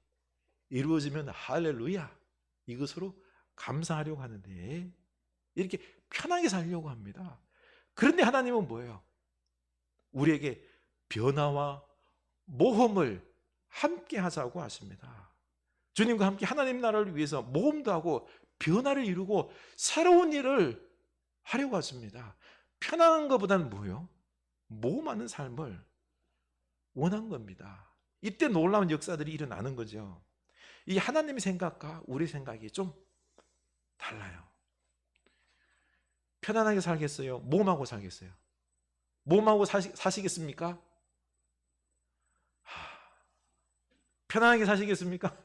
이루어지면 할렐루야, 이것으로 감사하려고 하는데 이렇게 편하게 살려고 합니다. 그런데 하나님은 뭐예요? 우리에게 변화와 모험을 함께 하자고 하십니다. 주님과 함께 하나님 나라를 위해서 모험도 하고 변화를 이루고 새로운 일을 하려고 하십니다. 편안한 것보다는 뭐예요? 모험하는 삶을 원한 겁니다. 이때 놀라운 역사들이 일어나는 거죠. 이 하나님의 생각과 우리 생각이 좀 달라요. 편안하게 살겠어요? 모험하고 살겠어요? 모험하고 사시겠습니까? 편안하게 사시겠습니까?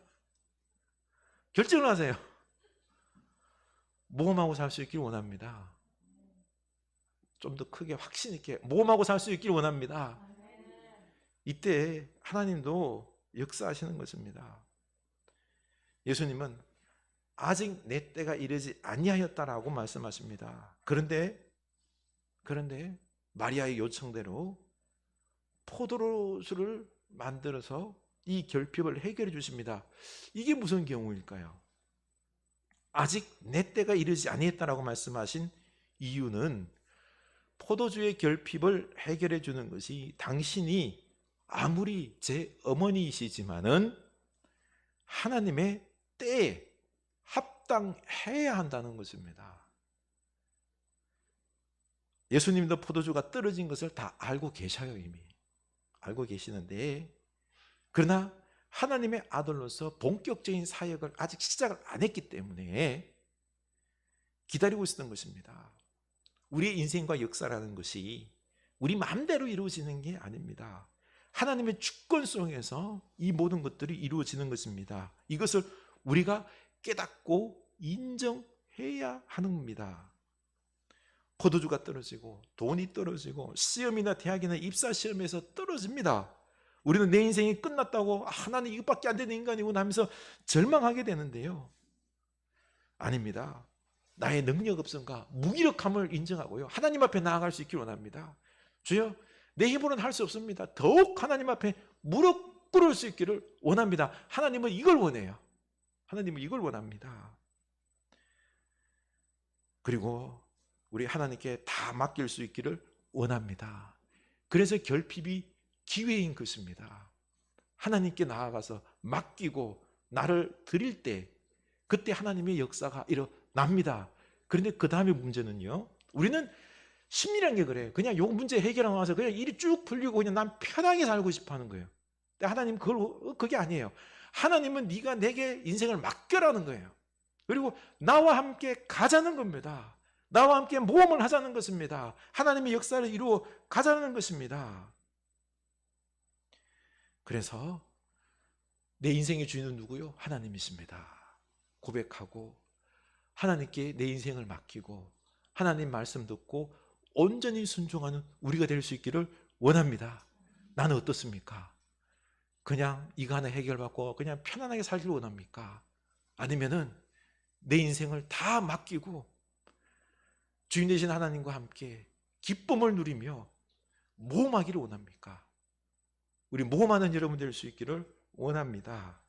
결정을 하세요. 모험하고 살 수 있길 원합니다. 좀 더 크게 확신 있게 모험하고 살 수 있길 원합니다. 이때 하나님도 역사하시는 것입니다. 예수님은 아직 내 때가 이르지 아니하였다라고 말씀하십니다. 그런데 마리아의 요청대로 포도주를 만들어서 이 결핍을 해결해 주십니다. 이게 무슨 경우일까요? 아직 내 때가 이르지 아니했다라고 말씀하신 이유는 포도주의 결핍을 해결해 주는 것이 당신이 아무리 제 어머니이시지만은 하나님의 때에 합당해야 한다는 것입니다. 예수님도 포도주가 떨어진 것을 다 알고 계셔요. 이미 알고 계시는데, 그러나 하나님의 아들로서 본격적인 사역을 아직 시작을 안 했기 때문에 기다리고 있었던 것입니다. 우리의 인생과 역사라는 것이 우리 마음대로 이루어지는 게 아닙니다. 하나님의 주권 속에서 이 모든 것들이 이루어지는 것입니다. 이것을 우리가 깨닫고 인정해야 하는 겁니다. 포도주가 떨어지고 돈이 떨어지고 시험이나 대학이나 입사 시험에서 떨어집니다. 우리는 내 인생이 끝났다고 하나님 이것밖에 안 되는 인간이구나 하면서 절망하게 되는데요, 아닙니다. 나의 능력 없음과 무기력함을 인정하고요, 하나님 앞에 나아갈 수 있길 원합니다. 주여, 내 힘으로는 할 수 없습니다. 더욱 하나님 앞에 무릎 꿇을 수 있기를 원합니다. 하나님은 이걸 원해요. 하나님은 이걸 원합니다. 그리고 우리 하나님께 다 맡길 수 있기를 원합니다. 그래서 결핍이 기회인 것입니다. 하나님께 나아가서 맡기고 나를 드릴 때 그때 하나님의 역사가 일어납니다. 그런데 그 다음에 문제는요, 우리는 심리란 게 그래요. 그냥 요 문제 해결하고 나서 그냥 일이 쭉 풀리고 그냥 난 편하게 살고 싶어 하는 거예요. 근데 하나님 그게 아니에요. 하나님은 네가 내게 인생을 맡겨라는 거예요. 그리고 나와 함께 가자는 겁니다. 나와 함께 모험을 하자는 것입니다. 하나님의 역사를 이루어 가자는 것입니다. 그래서 내 인생의 주인은 누구요? 하나님이십니다. 고백하고 하나님께 내 인생을 맡기고 하나님 말씀 듣고 온전히 순종하는 우리가 될 수 있기를 원합니다. 나는 어떻습니까? 그냥 이거 하나 해결받고 그냥 편안하게 살기를 원합니까? 아니면은 내 인생을 다 맡기고 주인 되신 하나님과 함께 기쁨을 누리며 모험하기를 원합니까? 우리 모험하는 여러분 될 수 있기를 원합니다.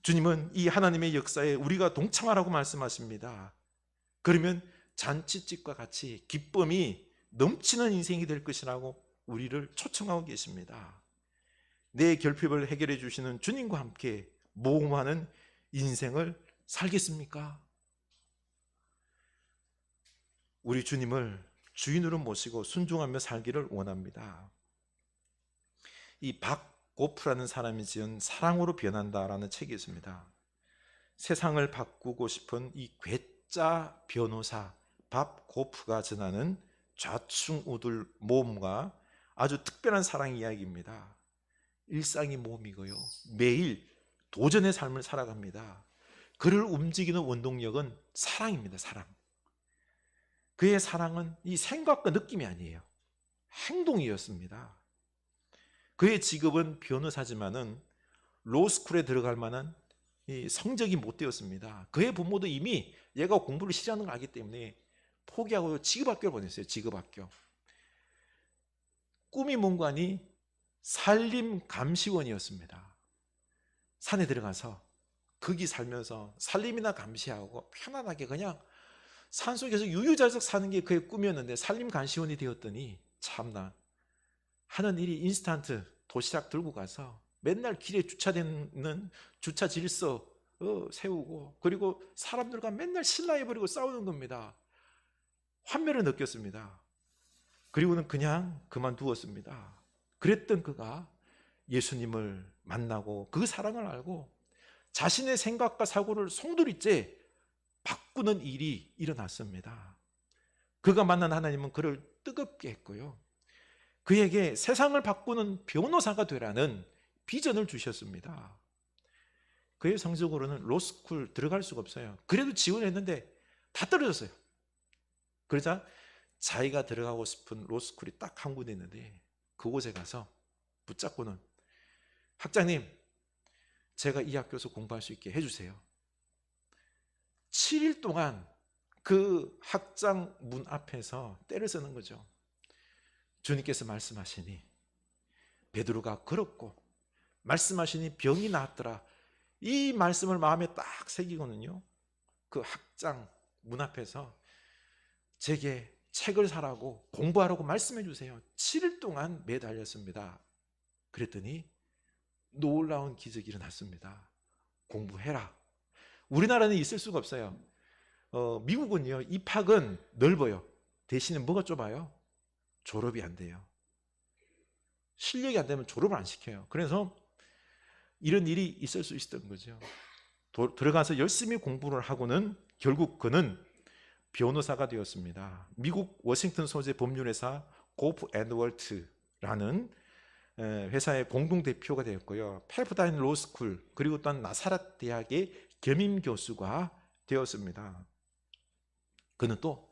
주님은 이 하나님의 역사에 우리가 동참하라고 말씀하십니다. 그러면 잔치집과 같이 기쁨이 넘치는 인생이 될 것이라고 우리를 초청하고 계십니다. 내 결핍을 해결해 주시는 주님과 함께 모험하는 인생을 살겠습니까? 우리 주님을 주인으로 모시고 순종하며 살기를 원합니다. 이 박고프라는 사람이 지은 사랑으로 변한다라는 책이 있습니다. 세상을 바꾸고 싶은 이 괴짜 변호사 밥 고프가 전하는 좌충우돌 모험과 아주 특별한 사랑 이야기입니다. 일상이 몸이고요. 매일 도전의 삶을 살아갑니다. 그를 움직이는 원동력은 사랑입니다. 사랑. 그의 사랑은 이 생각과 느낌이 아니에요. 행동이었습니다. 그의 직업은 변호사지만은 로스쿨에 들어갈 만한 이 성적이 못 되었습니다. 그의 부모도 이미 얘가 공부를 싫어하는 걸 알기 때문에 포기하고 직업학교를 보냈어요. 직업학교. 꿈이 뭔가니 산림감시원이었습니다. 산에 들어가서 거기 살면서 산림이나 감시하고 편안하게 그냥 산속에서 유유자적 사는 게 그의 꿈이었는데 산림감시원이 되었더니 참나 하는 일이 인스턴트 도시락 들고 가서 맨날 길에 주차되는 주차 질서 세우고 그리고 사람들과 맨날 신라해버리고 싸우는 겁니다. 환멸을 느꼈습니다. 그리고는 그냥 그만두었습니다. 그랬던 그가 예수님을 만나고 그 사랑을 알고 자신의 생각과 사고를 송두리째 바꾸는 일이 일어났습니다. 그가 만난 하나님은 그를 뜨겁게 했고요. 그에게 세상을 바꾸는 변호사가 되라는 비전을 주셨습니다. 그의 성적으로는 로스쿨 들어갈 수가 없어요. 그래도 지원했는데 다 떨어졌어요. 그러자 자기가 들어가고 싶은 로스쿨이 딱 한 군데 있는데 그곳에 가서 붙잡고는 학장님, 제가 이 학교에서 공부할 수 있게 해주세요. 7일 동안 그 학장 문 앞에서 때를 쓰는 거죠. 주님께서 말씀하시니 베드로가 걸었고 말씀하시니 병이 나았더라. 이 말씀을 마음에 딱 새기고는요. 그 학장 문 앞에서 제게 책을 사라고 공부하라고 말씀해 주세요. 7일 동안 매달렸습니다. 그랬더니 놀라운 기적이 일어났습니다. 공부해라. 우리나라는 있을 수가 없어요. 미국은요. 입학은 넓어요. 대신에 뭐가 좁아요? 졸업이 안 돼요. 실력이 안 되면 졸업을 안 시켜요. 그래서 이런 일이 있을 수 있었던 거죠. 들어가서 열심히 공부를 하고는 결국 그는 변호사가 되었습니다. 미국 워싱턴 소재 법률회사 고프 앤드월트라는 회사의 공동대표가 되었고요. 페퍼다인 로스쿨 그리고 또한 나사렛 대학의 겸임 교수가 되었습니다. 그는 또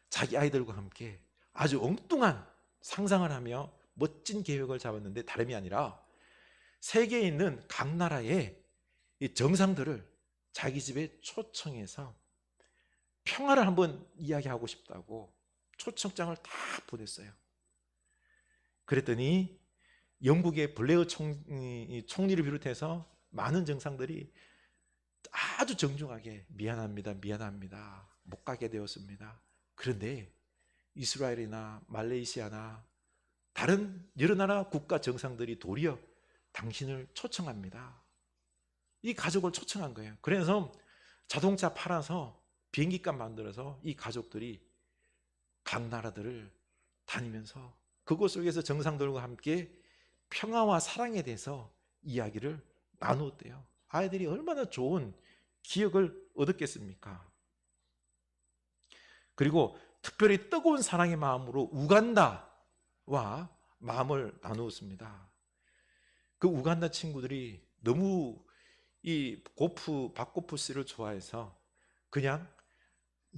자기 아이들과 함께 아주 엉뚱한 상상을 하며 멋진 계획을 잡았는데 다름이 아니라 세계에 있는 각 나라의 이 정상들을 자기 집에 초청해서 평화를 한번 이야기하고 싶다고 초청장을 다 보냈어요. 그랬더니 영국의 블레어 총리를 비롯해서 많은 정상들이 아주 정중하게 미안합니다. 미안합니다. 못 가게 되었습니다. 그런데 이스라엘이나 말레이시아나 다른 여러 나라 국가 정상들이 도리어 당신을 초청합니다. 이 가족을 초청한 거예요. 그래서 자동차 팔아서 비행기값 만들어서 이 가족들이 각 나라들을 다니면서 그곳 속에서 정상들과 함께 평화와 사랑에 대해서 이야기를 나누었대요. 아이들이 얼마나 좋은 기억을 얻었겠습니까? 그리고 특별히 뜨거운 사랑의 마음으로 우간다와 마음을 나누었습니다. 그 우간다 친구들이 너무 이 박고프 씨를 좋아해서 그냥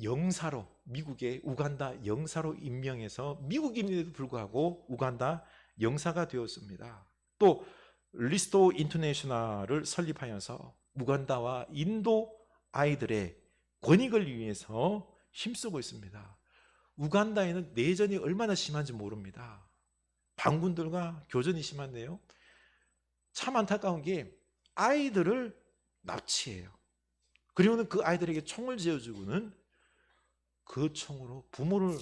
영사로 미국의 우간다 영사로 임명해서 미국인에도 불구하고 우간다 영사가 되었습니다. 또 리스토 인터내셔널을 설립하여서 우간다와 인도 아이들의 권익을 위해서 힘쓰고 있습니다. 우간다에는 내전이 얼마나 심한지 모릅니다. 반군들과 교전이 심한데요. 참 안타까운 게 아이들을 납치해요. 그리고는 그 아이들에게 총을 쥐어주고는 그 총으로 부모를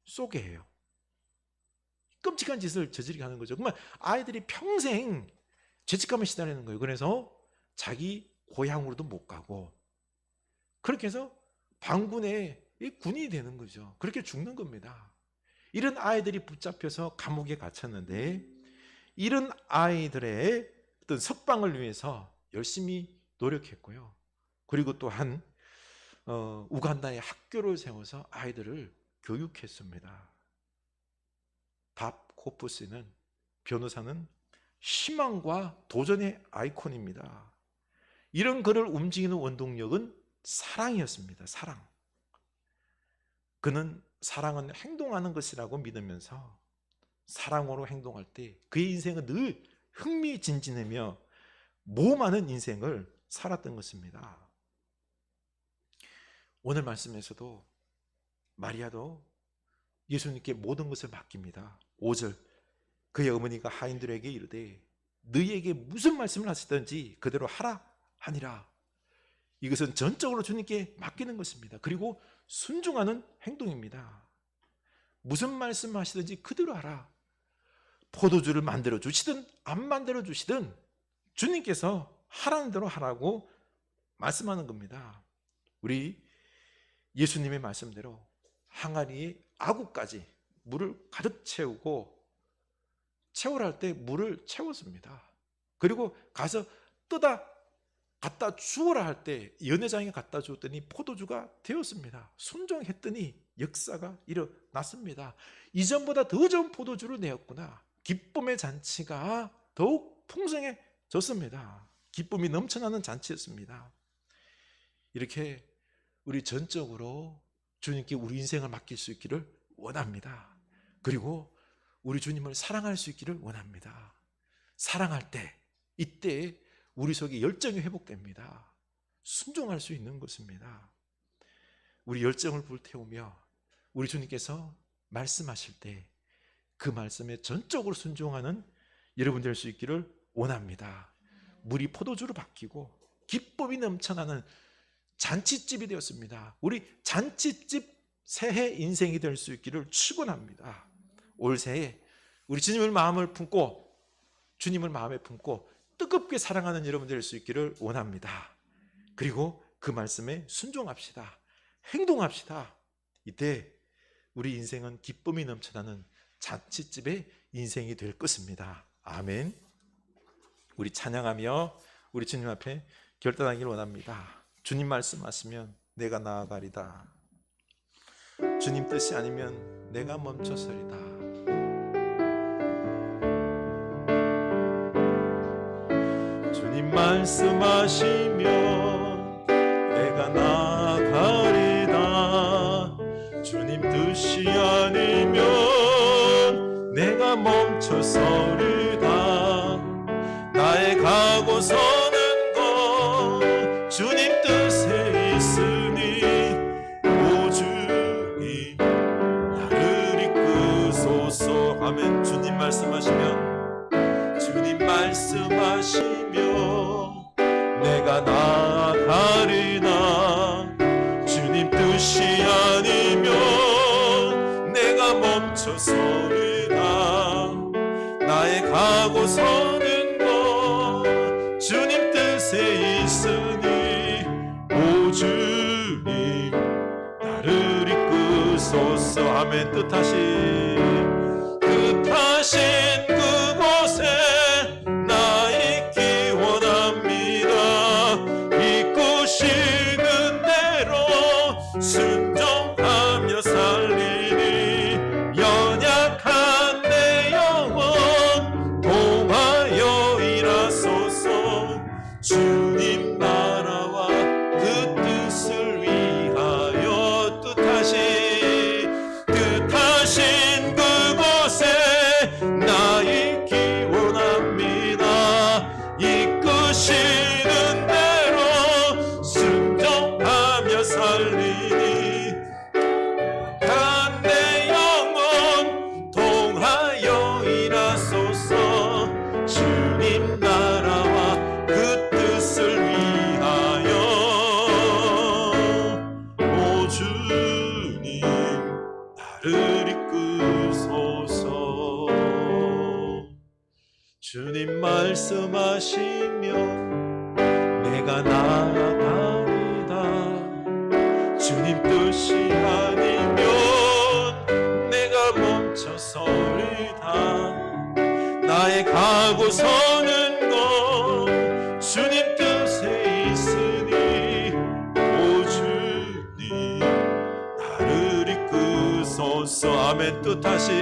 쏘게 해요. 끔찍한 짓을 저지르게 하는 거죠. 그러면 아이들이 평생 죄책감에 시달리는 거예요. 그래서 자기 고향으로도 못 가고 그렇게 해서 반군의 군인이 되는 거죠. 그렇게 죽는 겁니다. 이런 아이들이 붙잡혀서 감옥에 갇혔는데 이런 아이들의 어떤 석방을 위해서 열심히 노력했고요. 그리고 또한 우간다의 학교를 세워서 아이들을 교육했습니다. 밥, 호프 변호사는 희망과 도전의 아이콘입니다. 이런 그를 움직이는 원동력은 사랑이었습니다. 사랑. 그는 사랑은 행동하는 것이라고 믿으면서 사랑으로 행동할 때 그의 인생은 늘 흥미진진하며 모험하는 인생을 살았던 것입니다. 오늘 말씀에서도 마리아도 예수님께 모든 것을 맡깁니다. 5절 그의 어머니가 하인들에게 이르되 너희에게 무슨 말씀을 하시든지 그대로 하라 하니라. 이것은 전적으로 주님께 맡기는 것입니다. 그리고 순종하는 행동입니다. 무슨 말씀하시든지 그대로 하라. 포도주를 만들어 주시든 안 만들어 주시든 주님께서 하라는 대로 하라고 말씀하는 겁니다. 우리 예수님의 말씀대로 항아리에 아구까지 물을 가득 채우고 채우라 할 때 물을 채웠습니다. 그리고 가서 갖다 주어라 할 때 연회장에 갖다 주었더니 포도주가 되었습니다. 순종했더니 역사가 일어났습니다. 이전보다 더 좋은 포도주를 내었구나. 기쁨의 잔치가 더욱 풍성해졌습니다. 기쁨이 넘쳐나는 잔치였습니다. 이렇게 우리 전적으로 주님께 우리 인생을 맡길 수 있기를 원합니다. 그리고 우리 주님을 사랑할 수 있기를 원합니다. 사랑할 때 이때 우리 속에 열정이 회복됩니다. 순종할 수 있는 것입니다. 우리 열정을 불태우며 우리 주님께서 말씀하실 때 그 말씀에 전적으로 순종하는 여러분 될 수 있기를 원합니다. 물이 포도주로 바뀌고 기쁨이 넘쳐나는 잔치집이 되었습니다. 우리 잔치집 새해 인생이 될 수 있기를 축원합니다. 올 새해 우리 주님을 주님을 마음에 품고 뜨겁게 사랑하는 여러분 될 수 있기를 원합니다. 그리고 그 말씀에 순종합시다. 행동합시다. 이때 우리 인생은 기쁨이 넘쳐나는 잔치집의 인생이 될 것입니다. 아멘. 우리 찬양하며 우리 주님 앞에 결단하기를 원합니다. 주님 말씀하시면 내가 나아가리다. 주님 뜻이 아니면 내가 멈춰서리다. 주님 말씀하시면 내가 나아가리다. 주님 뜻이 아니면 내가 멈춰서리다. 나의 가고 서는 것 주님 뜻에 있으니 오 주님 나를 이끄소서. 아멘. 주님 말씀하시며 내가 나아가리다. 주님 뜻이 아니면 내가 멈춰서리다. 나의 가고 서는 것 주님 뜻에 있으니 오 주님 나를 이끄소서. 아멘. 뜻하신 그곳에 나 있기 원합니다. 이끄시는 대로 순종하며 살리니 연약한 내 영혼 통하여 일하소서. 주님 나라와 그 뜻을 위하여 뜻하신 그곳에 나 있기 원합니다. 이끄시는 대로 순종하며 살리니 한 내 영혼 통하여 일하소서. 주님 나라와 그 뜻을 위하여 오 주님 나를 이끄소서. 주님 말씀하시면 내가 나아가리다. 주님 뜻이 아니면 내가 멈춰서리다. 나의 가고 서는 것 주님 뜻에 있으니 오 주님 나를 이끄소서. 아멘. 뜻하신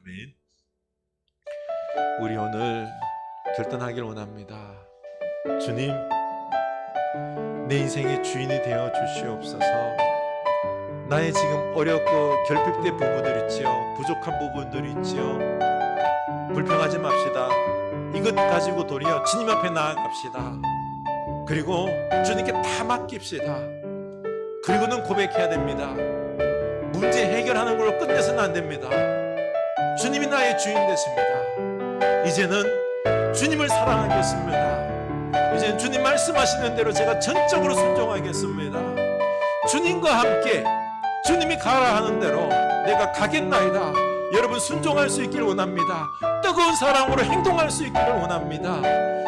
아멘. 우리 오늘 결단하길 원합니다. 주님, 내 인생의 주인이 되어 주시옵소서. 나의 지금 어렵고 결핍된 부분들 있지요, 부족한 부분들이 있지요, 불평하지 맙시다. 이것 가지고 도리어 주님 앞에 나아갑시다. 그리고 주님께 다 맡깁시다. 그리고는 고백해야 됩니다. 문제 해결하는 걸로 끝내서는 안 됩니다. 주님이 나의 주인 되십니다. 이제는 주님을 사랑하겠습니다. 이제는 주님 말씀하시는 대로 제가 전적으로 순종하겠습니다. 주님과 함께 주님이 가라 하는 대로 내가 가겠나이다. 여러분 순종할 수 있기를 원합니다. 뜨거운 사랑으로 행동할 수 있기를 원합니다.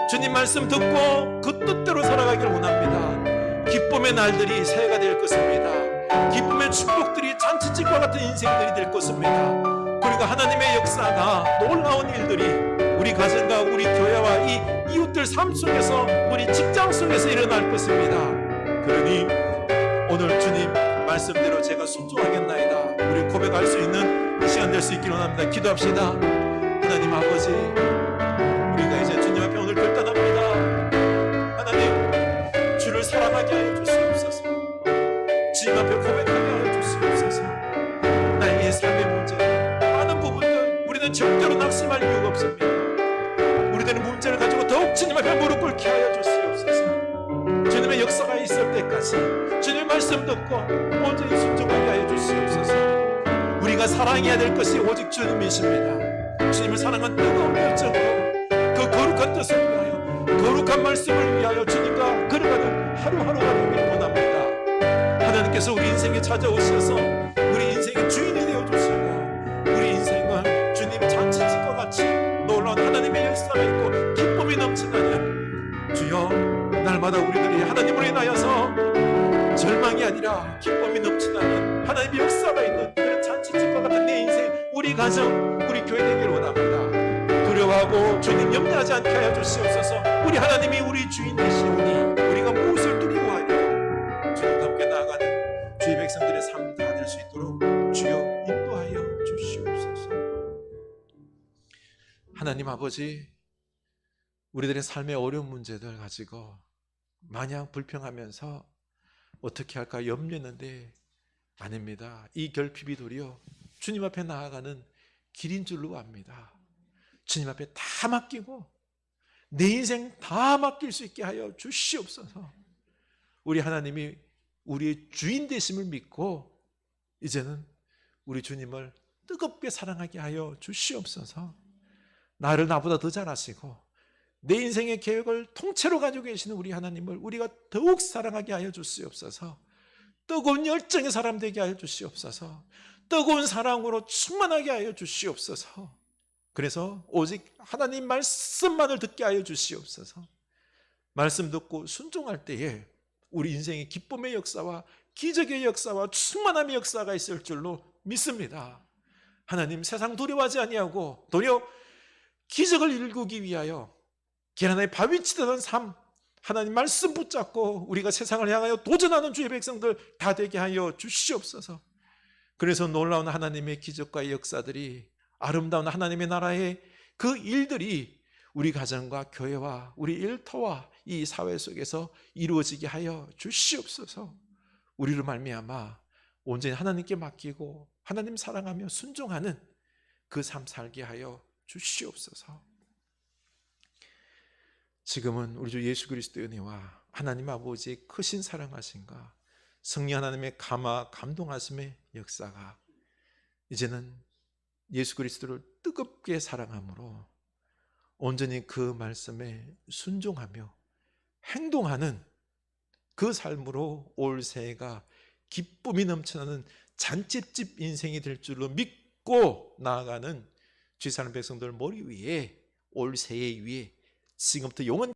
주님 말씀 듣고 그 뜻대로 살아가기를 원합니다. 기쁨의 날들이 새해가 될 것입니다. 기쁨의 축복들이 잔치집과 같은 인생들이 될 것입니다. 그리고 하나님의 역사가 놀라운 일들이 우리 가정과 우리 교회와 이 이웃들 삶 속에서 우리 직장 속에서 일어날 것입니다. 그러니 오늘 주님 말씀대로 제가 순종하겠나이다. 우리 고백할 수 있는 이 시간 될 수 있기를 원합니다. 기도합시다. 하나님 아버지, 우리가 이제 주님 앞에 오늘 결단합니다. 하나님, 주를 사랑하게 하여 주시옵소서. 주님 앞에 고백하게 하여 주시옵소서. 나의 삶의 문제, 많은 부분들 우리는 절대로 낙심할 이유가 없습니다. 우리들은 문제를 가지고 더욱 주님 앞에 무릎 꿇게 하여 주시옵소서. 주님의 역사가 있을 때까지 주님의 말씀 듣고 온전히 순종하게 하여 주시옵소서. 우리가 사랑해야 될 것이 오직 주님이십니다. 주님을 사랑한 뜨거운 열정으로 그 거룩한 뜻을 위하여, 거룩한 말씀을 위하여 주님과 걸어가는 하루하루가 되기를 원합니다. 하나님께서 우리 인생에 찾아오셔서 우리 인생의 주인이 되어주시고 우리 인생은 주님 잔치집과 같이 놀라운 하나님의 역사가 있고 기쁨이 넘치나니 주여, 날마다 우리들이 하나님으로 인하여서 절망이 아니라 기쁨이 넘치나는 하나님의 역사가 있는 그런 잔치집과 같은 내 인생, 우리 가정, 우리 교회 되기를 원합니다. 두려워하고 주님 염려하지 않게 하여 주시옵소서. 우리 하나님이 우리 주인 되시오니 우리가 무엇을 두려워하여 주님과 함께 나아가는 주의 백성들의 삶 다 될 수 있도록 주여 인도하여 주시옵소서. 하나님 아버지, 우리들의 삶의 어려운 문제들 가지고 마냥 불평하면서 어떻게 할까 염려했는데 아닙니다. 이 결핍이 도리어 주님 앞에 나아가는 길인 줄로 압니다. 주님 앞에 다 맡기고 내 인생 다 맡길 수 있게 하여 주시옵소서. 우리 하나님이 우리의 주인 되심을 믿고 이제는 우리 주님을 뜨겁게 사랑하게 하여 주시옵소서. 나를 나보다 더 잘 아시고 내 인생의 계획을 통째로 가지고 계시는 우리 하나님을 우리가 더욱 사랑하게 하여 주시옵소서. 뜨거운 열정의 사람 되게 하여 주시옵소서. 뜨거운 사랑으로 충만하게 하여 주시옵소서. 그래서 오직 하나님 말씀만을 듣게 하여 주시옵소서. 말씀 듣고 순종할 때에 우리 인생의 기쁨의 역사와 기적의 역사와 충만함의 역사가 있을 줄로 믿습니다. 하나님, 세상 두려워하지 아니하고 도리어 기적을 일구기 위하여 계란의 바위 치던 삶, 하나님 말씀 붙잡고 우리가 세상을 향하여 도전하는 주의 백성들 다 되게 하여 주시옵소서. 그래서 놀라운 하나님의 기적과 역사들이, 아름다운 하나님의 나라의 그 일들이 우리 가정과 교회와 우리 일터와 이 사회 속에서 이루어지게 하여 주시옵소서. 우리로 말미암아 온전히 하나님께 맡기고 하나님 사랑하며 순종하는 그 삶 살게 하여 주시옵소서. 지금은 우리 주 예수 그리스도의 은혜와 하나님 아버지의 크신 사랑하심과 성령 하나님의 감동하심의 역사가 이제는 예수 그리스도를 뜨겁게 사랑함으로 온전히 그 말씀에 순종하며 행동하는 그 삶으로 올 새해가 기쁨이 넘쳐나는 잔치집 인생이 될 줄로 믿고 나아가는 주의 사는 백성들 머리 위에 올 새해 위에 지금부터 영원